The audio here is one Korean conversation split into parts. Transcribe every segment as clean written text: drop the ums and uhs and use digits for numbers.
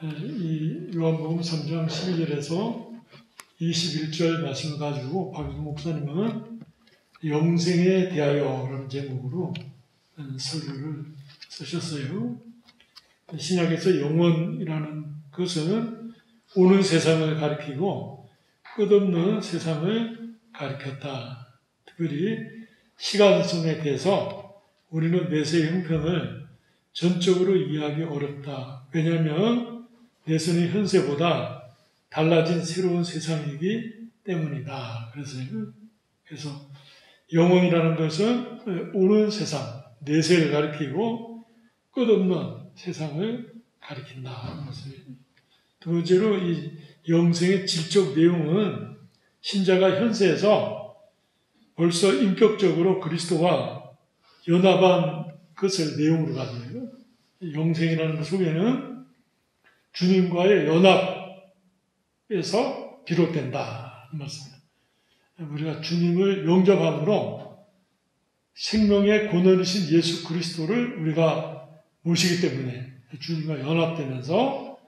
이 요한복음 3장 12절에서 21절 말씀을 가지고 박유동 목사님은 영생에 대하여라는 제목으로 설교를 쓰셨어요. 신약에서 영원이라는 것은 오는 세상을 가리키고 끝없는 세상을 가리켰다. 특별히 시간성에 대해서 우리는 내세의 형편을 전적으로 이해하기 어렵다. 왜냐하면 내세는 현세보다 달라진 새로운 세상이기 때문이다. 그래서 영원이라는 것은 오는 세상, 내세를 가리키고 끝없는 세상을 가리킨다. 두 번째로 이 영생의 질적 내용은 신자가 현세에서 벌써 인격적으로 그리스도와 연합한 것을 내용으로 가져요. 영생이라는 것 속에는 주님과의 연합에서 비롯된다. 이 말씀입니다. 우리가 주님을 영접함으로 생명의 권원이신 예수 그리스도를 우리가 모시기 때문에 주님과 연합되면서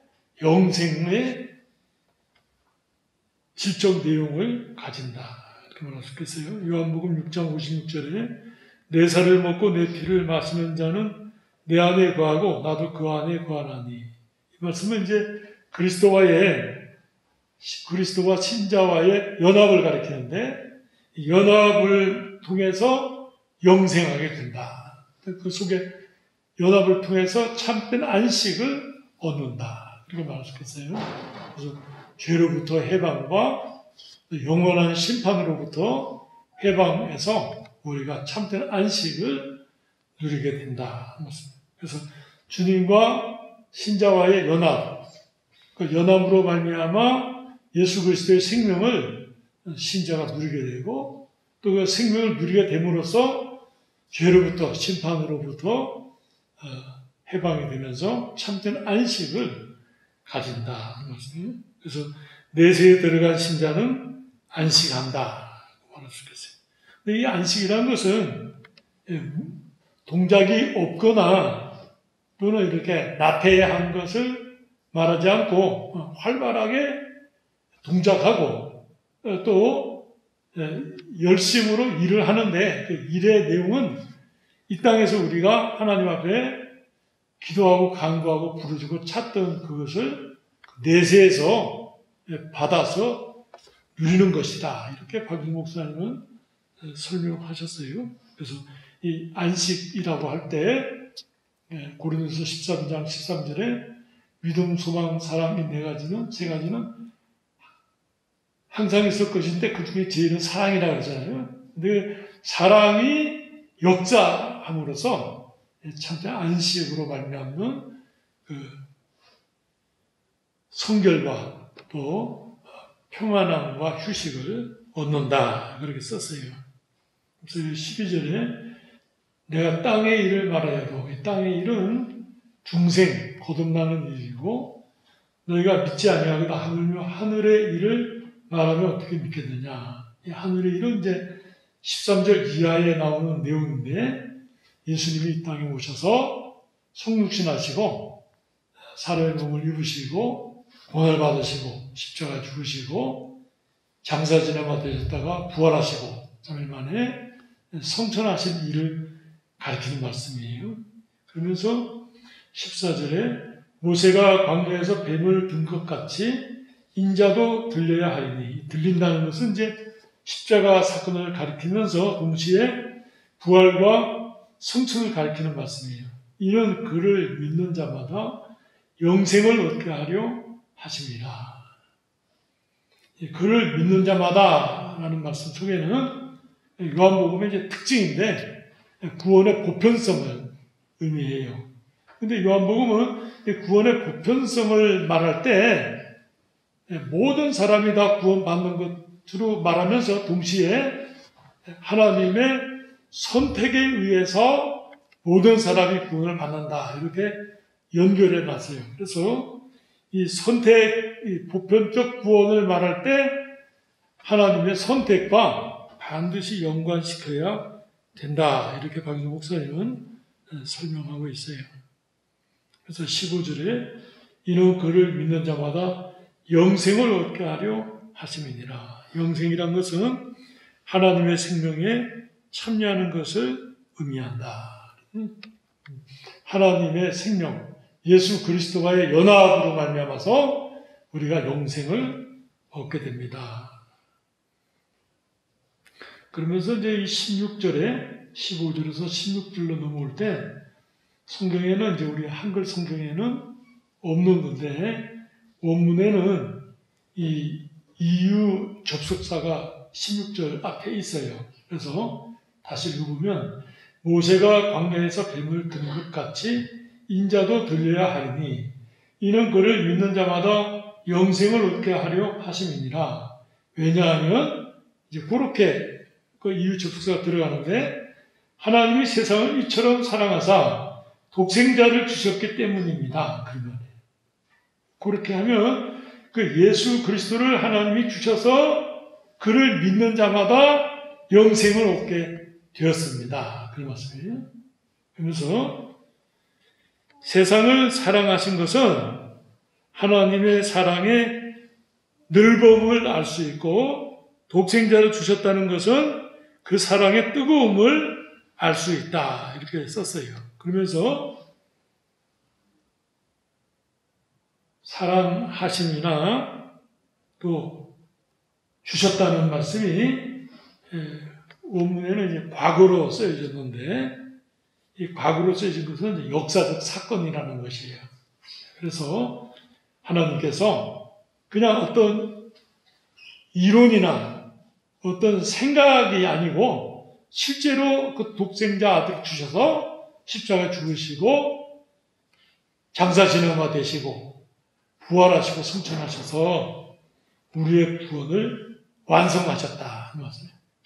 영생의 질적 내용을 가진다. 이렇게 말할 수 있겠어요. 요한복음 6장 56절에 내 살을 먹고 내 피를 마시는 자는 내 안에 거하고 나도 그 안에 거하나니. 이 말씀은 이제 그리스도와 신자와의 연합을 가리키는데 연합을 통해서 영생하게 된다. 그 속에 연합을 통해서 참된 안식을 얻는다. 이렇게 말할 수 있겠어요. 그래서 죄로부터 해방과 영원한 심판으로부터 해방해서 우리가 참된 안식을 누리게 된다. 그래서 주님과 신자와의 연합, 그 연합으로 말미암아 예수 그리스도의 생명을 신자가 누리게 되고 또 그 생명을 누리게 됨으로써 죄로부터 심판으로부터 해방이 되면서 참된 안식을 가진다. 그래서 내세에 들어간 신자는 안식한다. 말할 수 있겠어요. 근데 이 안식이라는 것은 동작이 없거나 또는 이렇게 나태한 것을 말하지 않고 활발하게 동작하고 또 열심으로 일을 하는데 그 일의 내용은 이 땅에서 우리가 하나님 앞에 기도하고 간구하고 부르짖고 찾던 그것을 내세에서 받아서 누리는 것이다. 이렇게 박윤 목사님은 설명하셨어요. 그래서 이 안식이라고 할 때 고린도서 13장 13절에 믿음, 소망, 사랑 이 세 가지는 항상 있을 것인데 그 중에 제일은 사랑이라고 그러잖아요. 근데 사랑이 역사함으로써 참된 안식으로 말미암는 그 성결과 또 평안함과 휴식을 얻는다. 그렇게 썼어요. 그래서 12절에 내가 땅의 일을 말하여도 이 땅의 일은 중생, 거듭나는 일이고 너희가 믿지 아니하거나 하물며 하늘의 일을 말하면 어떻게 믿겠느냐. 이 하늘의 일은 이제 13절 이하에 나오는 내용인데 예수님이 이 땅에 오셔서 성육신하시고 사람의 몸을 입으시고 고난을 받으시고 십자가 죽으시고 장사 지내마 되셨다가 부활하시고 3일 만에 성천하신 일을 가리키는 말씀이에요. 그러면서 14절에 모세가 광야에서 뱀을 든 것 같이 인자도 들려야 하리니 들린다는 것은 이제 십자가 사건을 가리키면서 동시에 부활과 성천을 가리키는 말씀이에요. 이는 그를 믿는 자마다 영생을 얻게 하려 하심이라. 그를 믿는 자마다라는 말씀 속에는 요한복음의 이제 특징인데 구원의 보편성을 의미해요. 근데 요한복음은 구원의 보편성을 말할 때 모든 사람이 다 구원받는 것으로 말하면서 동시에 하나님의 선택에 의해서 모든 사람이 구원을 받는다. 이렇게 연결해 놨어요. 그래서 이 선택, 이 보편적 구원을 말할 때 하나님의 선택과 반드시 연관시켜야 된다. 이렇게 박윤 목사님은 설명하고 있어요. 그래서 15절에 이는 그를 믿는 자마다 영생을 얻게 하려 하심이니라. 영생이란 것은 하나님의 생명에 참여하는 것을 의미한다. 하나님의 생명, 예수 그리스도와의 연합으로 말미암아서 우리가 영생을 얻게 됩니다. 그러면서 이제 이 16절에 15절에서 16절로 넘어올 때 성경에는 이제 우리 한글 성경에는 없는 건데 원문에는 이 이유 접속사가 16절 앞에 있어요. 그래서 다시 읽어보면 모세가 광야에서 뱀을 드는 것 같이 인자도 들려야 하리니 이는 그를 믿는 자마다 영생을 얻게 하려 하심이니라. 왜냐하면 이제 그렇게 그 이유 접속사가 들어가는데 하나님이 세상을 이처럼 사랑하사 독생자를 주셨기 때문입니다. 그러면 그렇게 하면 그 예수 그리스도를 하나님이 주셔서 그를 믿는 자마다 영생을 얻게 되었습니다. 그런 말씀이에요. 그러면서 세상을 사랑하신 것은 하나님의 사랑의 넓음을 알 수 있고 독생자를 주셨다는 것은 그 사랑의 뜨거움을 알 수 있다. 이렇게 썼어요. 그러면서 사랑하심이나 또 주셨다는 말씀이 원문에는 이제 과거로 쓰여졌는데 이 과거로 쓰여진 것은 이제 역사적 사건이라는 것이에요. 그래서 하나님께서 그냥 어떤 이론이나 어떤 생각이 아니고 실제로 그 독생자 아들 주셔서 십자가에 죽으시고 장사지능화 되시고 부활하시고 승천하셔서 우리의 구원을 완성하셨다.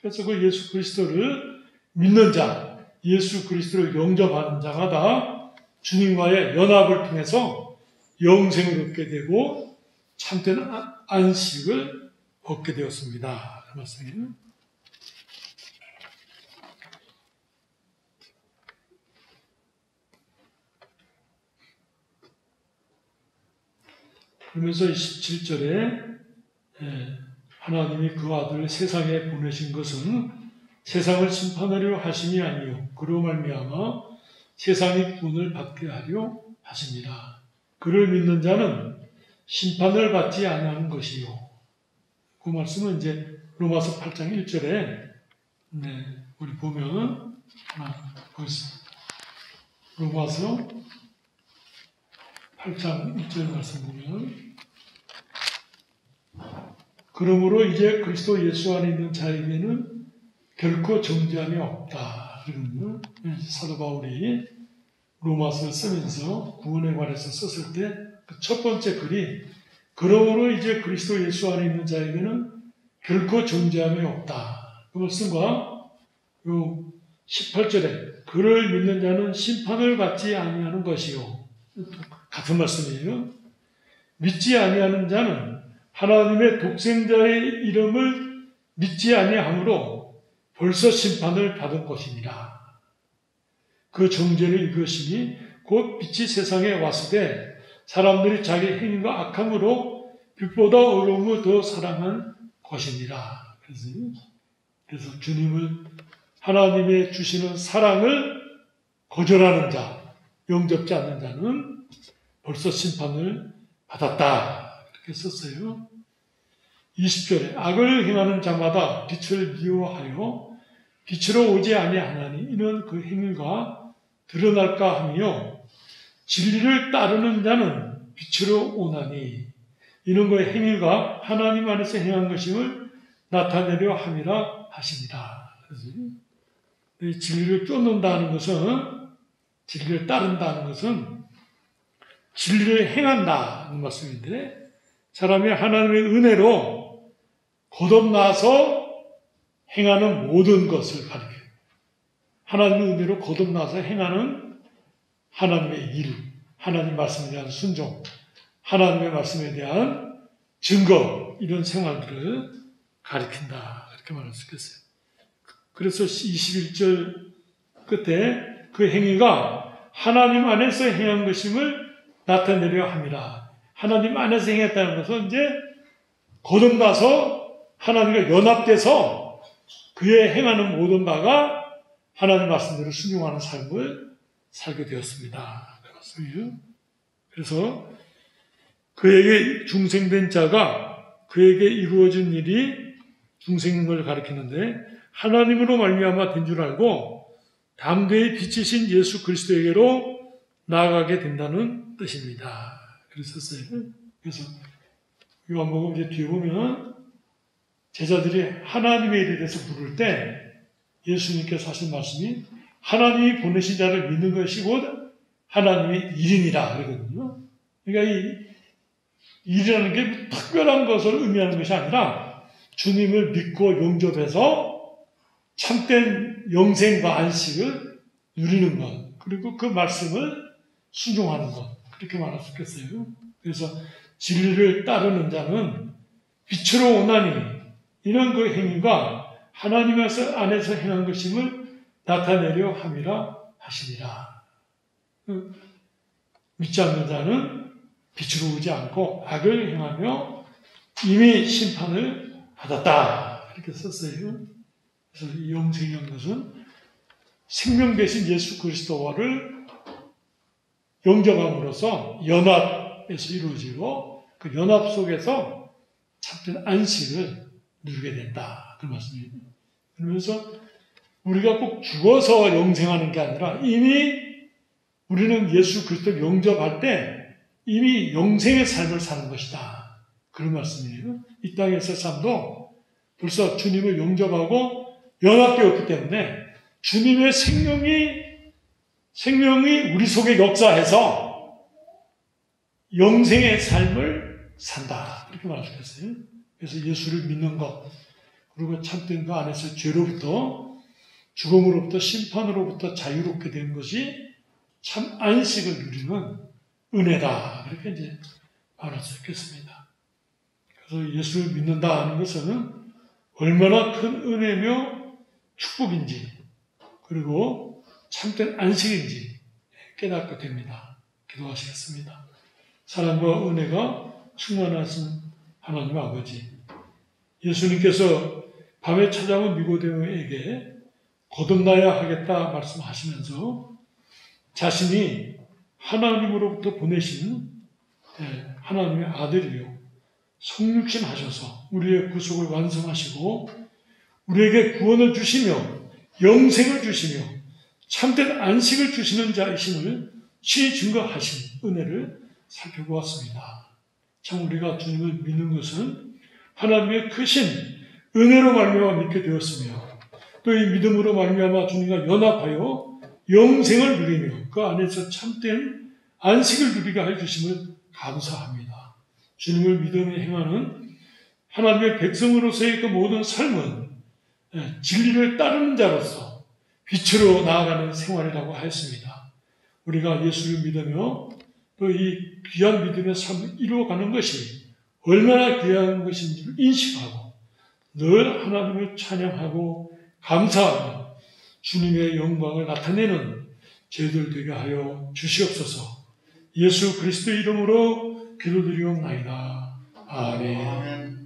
그래서 그 예수 그리스도를 믿는 자, 예수 그리스도를 영접하는 자마다 주님과의 연합을 통해서 영생을 얻게 되고 참된 안식을 얻게 되었습니다. 그 말씀이에요. 그러면서 17절에 하나님이 그 아들을 세상에 보내신 것은 세상을 심판하려 하심이 아니요 그로 말미암아 세상의 구원을 받게 하려 하십니다. 그를 믿는 자는 심판을 받지 아니하는 것이요. 그 말씀은 이제 로마서 8장 1절에 우리 보면 벌써 로마서 8장 1절 말씀 보면 그러므로 이제 그리스도 예수 안에 있는 자에게는 결코 정죄함이 없다. 그러면 사도 바울이 로마서를 쓰면서 구원에 관해서 썼을 때 그 첫 번째 글이 그러므로 이제 그리스도 예수 안에 있는 자에게는 결코 정죄함이 없다. 그 말씀과 요 18절에 그를 믿는 자는 심판을 받지 아니하는 것이요. 같은 말씀이에요. 믿지 아니하는 자는 하나님의 독생자의 이름을 믿지 아니하므로 벌써 심판을 받은 것이니라. 그 정죄는 이것이니 곧 빛이 세상에 왔을 때 사람들이 자기 행위가 악함으로 빛보다 어려움을 더 사랑한 것이니라. 그래서 주님을 하나님의 주시는 사랑을 거절하는 자, 영접지 않는 자는 벌써 심판을 받았다. 이렇게 썼어요. 20절에 악을 행하는 자마다 빛을 미워하여 빛으로 오지 아니하나니 이는 그 행위가 드러날까 하며 진리를 따르는 자는 빛으로 오나니 이는 그의 행위가 하나님 안에서 행한 것임을 나타내려 함이라 하십니다. 그래서 진리를 쫓는다는 것은 진리를 따른다는 것은 진리를 행한다는 말씀인데 사람이 하나님의 은혜로 거듭나서 행하는 모든 것을 가리켜요. 하나님의 은혜로 거듭나서 행하는 하나님의 일, 하나님 말씀에 대한 순종, 하나님의 말씀에 대한 증거 이런 생활들을 가리킨다. 이렇게 말할 수 있겠어요. 그래서 21절 끝에 그 행위가 하나님 안에서 행한 것임을 나타내려 함이라. 하나님 안에서 행했다는 것은 이제 거듭나서 하나님과 연합돼서 그의 행하는 모든 바가 하나님 말씀대로 순종하는 삶을 살게 되었습니다. 그래서 그에게 중생된 자가 그에게 이루어진 일이 중생을 가리키는데 하나님으로 말미암아 된 줄 알고 담대히 빛이신 예수 그리스도에게로 나아가게 된다는 뜻입니다. 그랬었어요. 그래서 요한복음 이제 뒤에 보면 제자들이 하나님의 일에 대해서 물을 때 예수님께서 하신 말씀이 하나님이 보내신 자를 믿는 것이 곧 하나님의 일이니라 그러거든요. 그러니까 이 일이라는 게 특별한 것을 의미하는 것이 아니라 주님을 믿고 용접해서 참된 영생과 안식을 누리는 것, 그리고 그 말씀을 순종하는 것, 그렇게 말할 수 있겠어요. 그래서 진리를 따르는 자는 빛으로 오나니 이런 그 행위가 하나님 안에서 행한 것임을 나타내려 함이라 하시니라. 믿지 않는 자는 빛으로 오지 않고 악을 행하며 이미 심판을 받았다. 이렇게 썼어요. 그래서 이 영생이라는 것은 생명 대신 예수 그리스도와를 영접함으로써 연합에서 이루어지고 그 연합 속에서 참된 안식을 누리게 된다. 그 말씀입니다. 그러면서 우리가 꼭 죽어서 영생하는 게 아니라 이미 우리는 예수 그리스도를 영접할 때 이미 영생의 삶을 사는 것이다. 그런 말씀이에요. 이 땅에서 삶도 벌써 주님을 영접하고 연합되었기 때문에 주님의 생명이 우리 속에 역사해서 영생의 삶을 산다. 이렇게 말할 수 있겠어요. 그래서 예수를 믿는 것, 그리고 참된 그 안에서 죄로부터, 죽음으로부터, 심판으로부터 자유롭게 된 것이 참 안식을 누리는 은혜다. 그렇게 이제 말할 수 있겠습니다. 그래서 예수를 믿는다 하는 것은 얼마나 큰 은혜며 축복인지, 그리고 참된 안식인지 깨닫게 됩니다. 기도하시겠습니다. 사랑과 은혜가 충만하신 하나님 아버지, 예수님께서 밤에 찾아온 니고데모에게 거듭나야 하겠다 말씀하시면서 자신이 하나님으로부터 보내신 하나님의 아들이요 성육신 하셔서 우리의 구속을 완성하시고 우리에게 구원을 주시며 영생을 주시며 참된 안식을 주시는 자이심을 친히 증거하신 은혜를 살펴보았습니다. 참 우리가 주님을 믿는 것은 하나님의 크신 은혜로 말미암아 믿게 되었으며 또 이 믿음으로 말미암아 주님과 연합하여 영생을 누리며 그 안에서 참된 안식을 누리게 해 주심을 감사합니다. 주님을 믿음에 행하는 하나님의 백성으로서의 그 모든 삶은 진리를 따르는 자로서 빛으로 나아가는 생활이라고 하였습니다. 우리가 예수를 믿으며 또 이 귀한 믿음의 삶을 이루어가는 것이 얼마나 귀한 것인지를 인식하고 늘 하나님을 찬양하고 감사하며 주님의 영광을 나타내는 저희들 되게 하여 주시옵소서. 예수 그리스도 이름으로 기도드리옵나이다. 아멘.